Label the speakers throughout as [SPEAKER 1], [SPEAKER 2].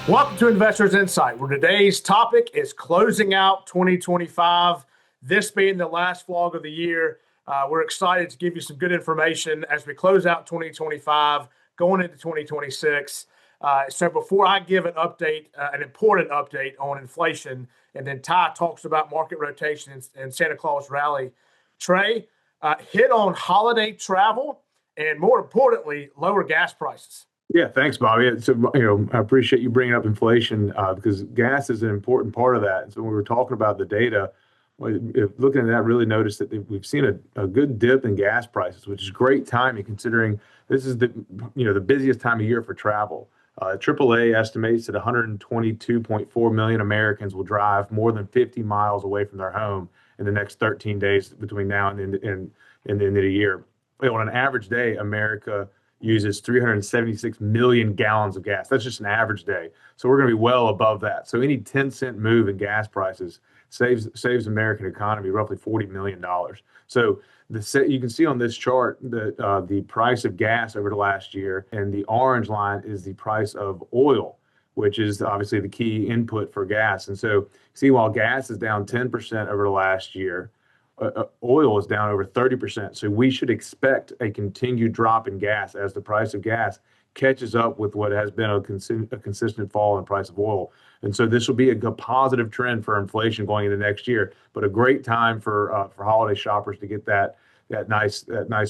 [SPEAKER 1] Welcome to Investors Insight, where today's topic is closing out 2025. This being the last vlog of the year, we're excited to give you some good information as we close out 2025, going into 2026. So before I give an update, an important update on inflation, and then Ty talks about market rotation and Santa Claus rally, Trey, hit on holiday travel and, more importantly, lower gas prices.
[SPEAKER 2] Yeah, thanks, Bobby. So, I appreciate you bringing up inflation because gas is an important part of that. And so when we were talking about the data, looking at that, really noticed that we've seen a good dip in gas prices, which is great timing considering this is the busiest time of year for travel. AAA estimates that 122.4 million Americans will drive more than 50 miles away from their home in the next 13 days between now and the end of the year. On an average day, America uses 376 million gallons of gas. That's just an average day. So we're going to be well above that. So any 10-cent move in gas prices saves the American economy roughly $40 million. So you can see on this chart that the price of gas over the last year, and the orange line is the price of oil, which is obviously the key input for gas. And so see, while gas is down 10% over the last year, oil is down over 30%. So we should expect a continued drop in gas as the price of gas catches up with what has been a consistent fall in price of oil. And so this will be a positive trend for inflation going into next year, but a great time for holiday shoppers to get that nice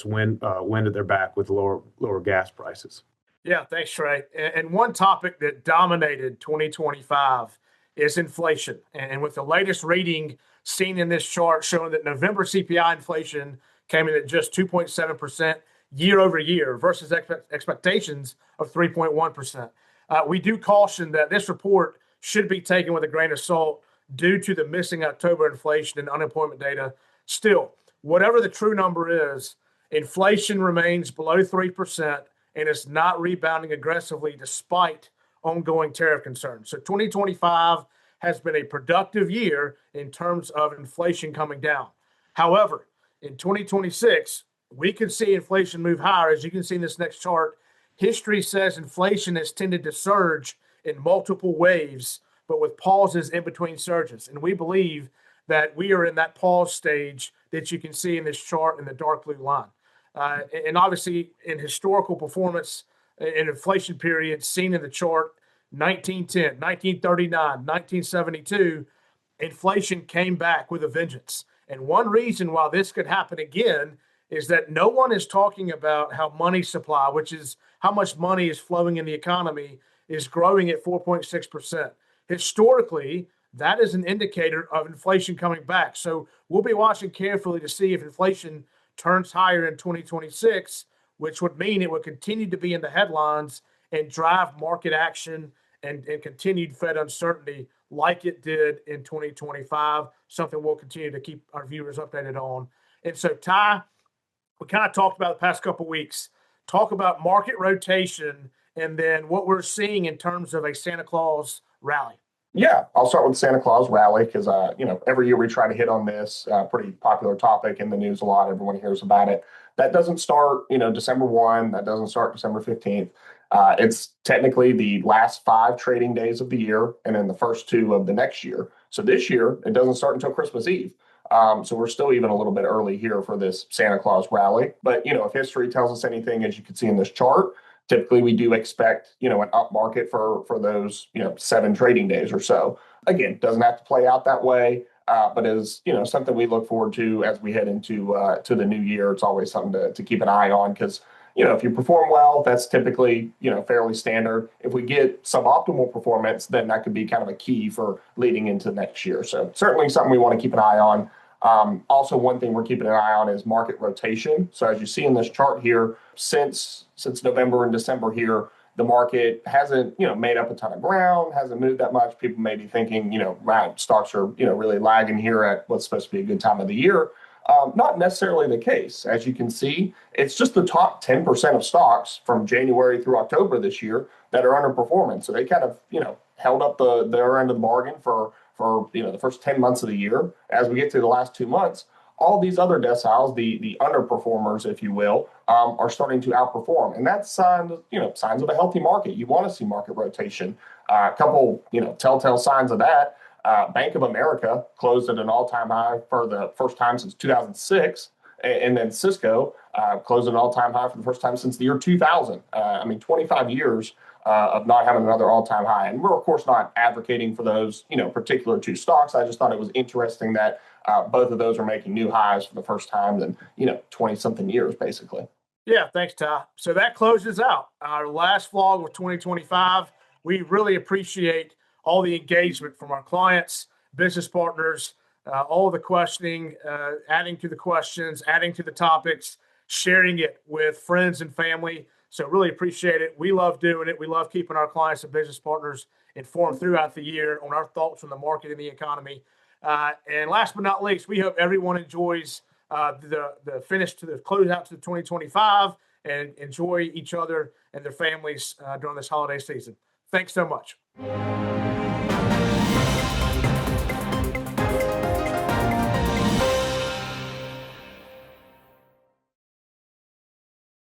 [SPEAKER 2] wind at their back with lower gas prices.
[SPEAKER 1] Yeah, thanks, Trey. And one topic that dominated 2025 is inflation. And with the latest reading seen in this chart showing that November CPI inflation came in at just 2.7% year over year versus expectations of 3.1%. We do caution that this report should be taken with a grain of salt due to the missing October inflation and unemployment data. Still, whatever the true number is, inflation remains below 3% and is not rebounding aggressively despite ongoing tariff concerns. So 2025 has been a productive year in terms of inflation coming down. However, in 2026, we could see inflation move higher. As you can see in this next chart, history says inflation has tended to surge in multiple waves, but with pauses in between surges. And we believe that we are in that pause stage that you can see in this chart in the dark blue line. And obviously, in historical performance in inflation periods seen in the chart, 1910, 1939, 1972, inflation came back with a vengeance. And one reason why this could happen again is that no one is talking about how money supply, which is how much money is flowing in the economy, is growing at 4.6%. Historically, that is an indicator of inflation coming back. So we'll be watching carefully to see if inflation turns higher in 2026, which would mean it would continue to be in the headlines and drive market action and continued Fed uncertainty like it did in 2025, something we'll continue to keep our viewers updated on. And so, Ty, we kind of talked about the past couple of weeks, talk about market rotation and then what we're seeing in terms of a Santa Claus rally.
[SPEAKER 3] Yeah, I'll start with the Santa Claus rally because, every year we try to hit on this pretty popular topic in the news a lot. Everyone hears about it. That doesn't start, December 1. That doesn't start December 15th. It's technically the last 5 trading days of the year and then the first 2 of the next year. So this year, it doesn't start until Christmas Eve. So we're still even a little bit early here for this Santa Claus rally. But, if history tells us anything, as you can see in this chart, typically we do expect, an up market for those, 7 trading days or so. Again, doesn't have to play out that way, but is, something we look forward to as we head into to the new year. It's always something to keep an eye on because, if you perform well, that's typically, fairly standard. If we get suboptimal performance, then that could be kind of a key for leading into next year. So certainly something we want to keep an eye on. Also, one thing we're keeping an eye on is market rotation. So as you see in this chart here, since November and December here, the market hasn't, made up a ton of ground, hasn't moved that much. People may be thinking, wow, stocks are, really lagging here at what's supposed to be a good time of the year. Not necessarily the case. As you can see, it's just the top 10% of stocks from January through October this year that are underperforming. So they kind of, held up their end of the bargain for the first 10 months of the year. As we get to the last 2 months, all these other deciles, the underperformers, if you will, are starting to outperform, and that's signs of a healthy market. You want to see market rotation. A couple telltale signs of that. Bank of America closed at an all-time high for the first time since 2006, and then Cisco closed at an all-time high for the first time since the year 2000. 25 years of not having another all-time high. And we're of course not advocating for those particular two stocks. I just thought it was interesting that both of those are making new highs for the first time in 20-something years, basically.
[SPEAKER 1] Yeah, thanks, Ty. So that closes out our last vlog of 2025. We really appreciate all the engagement from our clients, business partners, all of the questioning, adding to the questions, adding to the topics, sharing it with friends and family. So really appreciate it. We love doing it. We love keeping our clients and business partners informed throughout the year on our thoughts on the market and the economy. And last but not least, we hope everyone enjoys the finish to the closeout to the 2025 and enjoy each other and their families during this holiday season. Thanks so much.